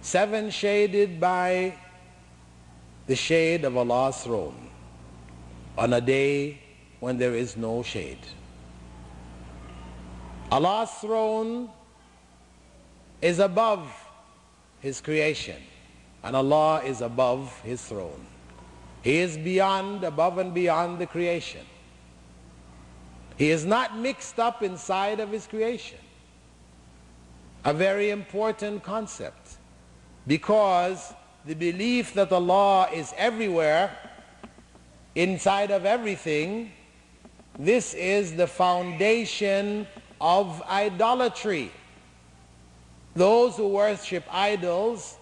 7 shaded by the shade of Allah's throne on a day when there is no shade. Allah's throne is above His creation, and Allah is above His throne. He is beyond, above and beyond the creation. He is not mixed up inside of His creation. A very important concept, because the belief that Allah is everywhere, inside of everything, this is the foundation of idolatry. Those who worship idols,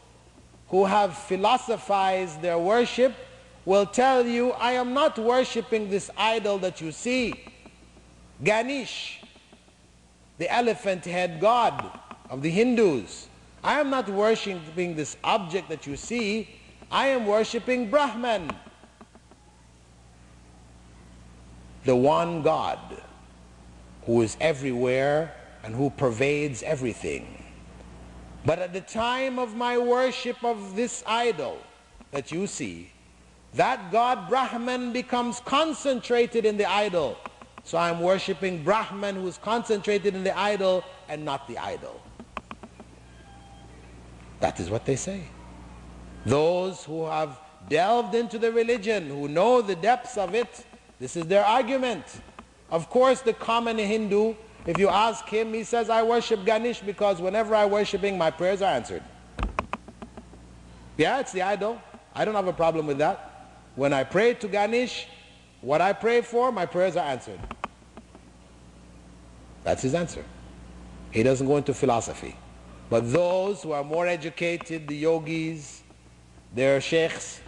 who have philosophized their worship, will tell you, I am not worshiping this idol that you see. Ganesh, the elephant head god of the Hindus. I am not worshiping this object that you see. I am worshiping Brahman, the one God who is everywhere and who pervades everything. But at the time of my worship of this idol that you see, that God Brahman becomes concentrated in the idol. So I'm worshiping Brahman, who is concentrated in the idol and not the idol. That is what they say. Those who have delved into the religion, who know the depths of it, this is their argument. Of course, the common Hindu, if you ask him, he says, I worship Ganesh because whenever I worship him, my prayers are answered. Yeah, it's the idol. I don't have a problem with that. When I pray to Ganesh, what I pray for, my prayers are answered. That's his answer. He doesn't go into philosophy. But those who are more educated, the yogis, their sheikhs,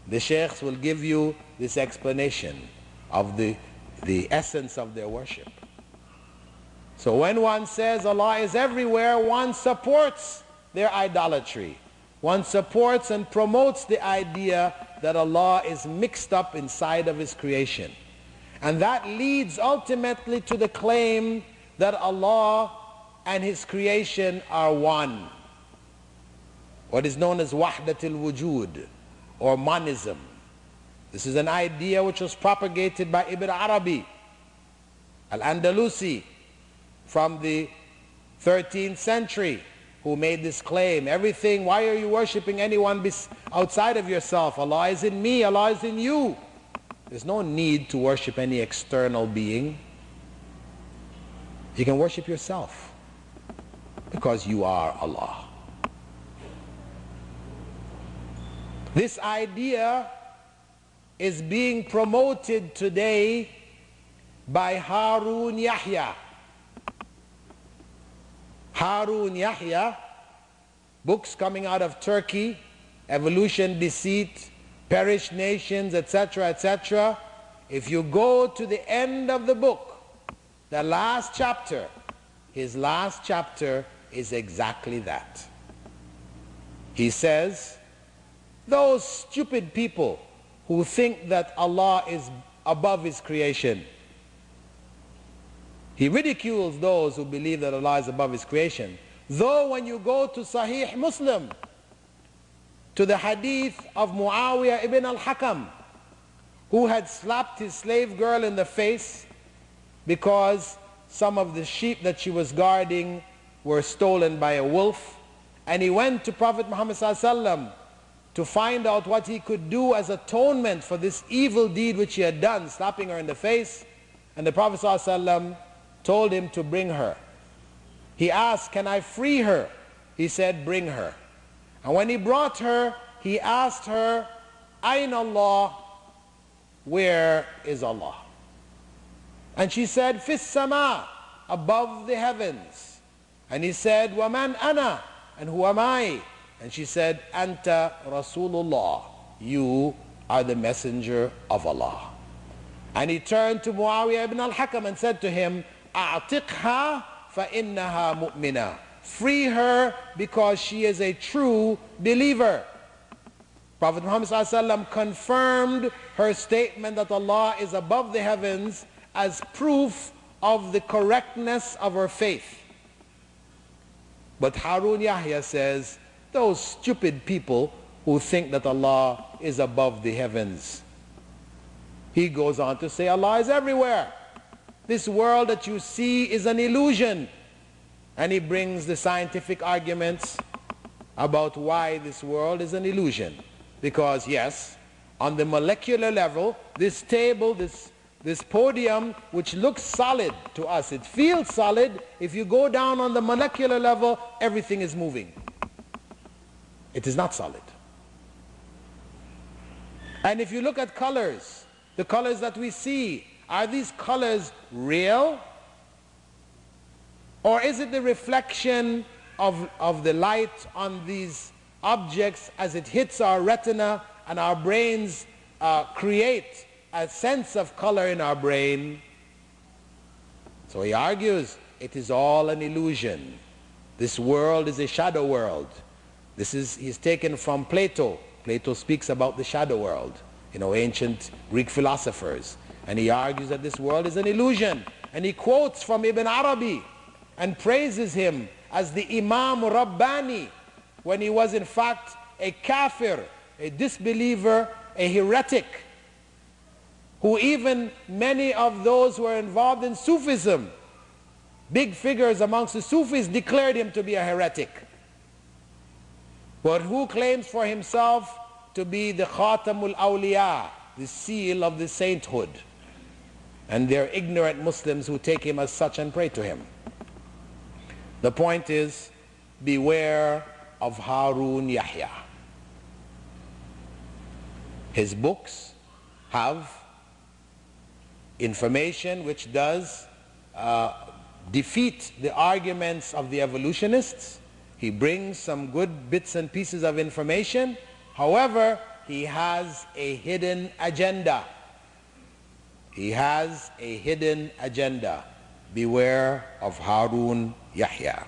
the sheikhs will give you this explanation of the essence of their worship. So when one says Allah is everywhere, one supports their idolatry. One supports and promotes the idea that Allah is mixed up inside of His creation. And that leads ultimately to the claim that Allah and His creation are one. What is known as wahdatul wujud, or monism. This is an idea which was propagated by Ibn Arabi al-Andalusi from the 13th century, who made this claim. Everything, why are you worshipping anyone outside of yourself? Allah is in me, Allah is in you. There's no need to worship any external being. You can worship yourself, because you are Allah. This idea is being promoted today by Harun Yahya. Harun Yahya, books coming out of Turkey, Evolution, Deceit, Perished Nations, etc., etc. If you go to the end of the book, the last chapter, his last chapter is exactly that. He says, those stupid people who think that Allah is above His creation. He ridicules those who believe that Allah is above His creation. Though when you go to Sahih Muslim, to the hadith of Muawiyah ibn al-Hakam, who had slapped his slave girl in the face because some of the sheep that she was guarding were stolen by a wolf, and he went to Prophet Muhammad ﷺ to find out what he could do as atonement for this evil deed which he had done, slapping her in the face. And the Prophet ﷺ told him to bring her. He asked, can I free her? He said, bring her. And when he brought her, he asked her, Ayn Allah, where is Allah? And she said, Fis sama, above the heavens. And he said, Waman ana, and who am I? And she said, Anta Rasulullah, you are the messenger of Allah. And he turned to Muawiyah ibn al-Hakam and said to him, A'tiqha fa innaha mu'mina. Free her because she is a true believer. Prophet Muhammad ﷺ confirmed her statement that Allah is above the heavens as proof of the correctness of her faith. But Harun Yahya says, those stupid people who think that Allah is above the heavens. He goes on to say Allah is everywhere. This world that you see is an illusion. And he brings the scientific arguments about why this world is an illusion. Because yes, on the molecular level, this table, this podium, which looks solid to us, it feels solid. If you go down on the molecular level, everything is moving. It is not solid. And if you look at colors, the colors that we see, are these colors real? Or is it the reflection of the light on these objects as it hits our retina and our brains create a sense of color in our brain? So he argues it is all an illusion. This world is a shadow world. He's taken from Plato. Plato speaks about the shadow world, ancient Greek philosophers. And he argues that this world is an illusion. And he quotes from Ibn Arabi and praises him as the Imam Rabbani, when he was in fact a kafir, a disbeliever, a heretic, who even many of those who are involved in Sufism, big figures amongst the Sufis, declared him to be a heretic. But who claims for himself to be the Khatamul Awliya, the seal of the sainthood? And they're ignorant Muslims who take him as such and pray to him. The point is, beware of Harun Yahya. His books have information which does defeat the arguments of the evolutionists. He brings some good bits and pieces of information. However, he has a hidden agenda. He has a hidden agenda. Beware of Harun Yahya.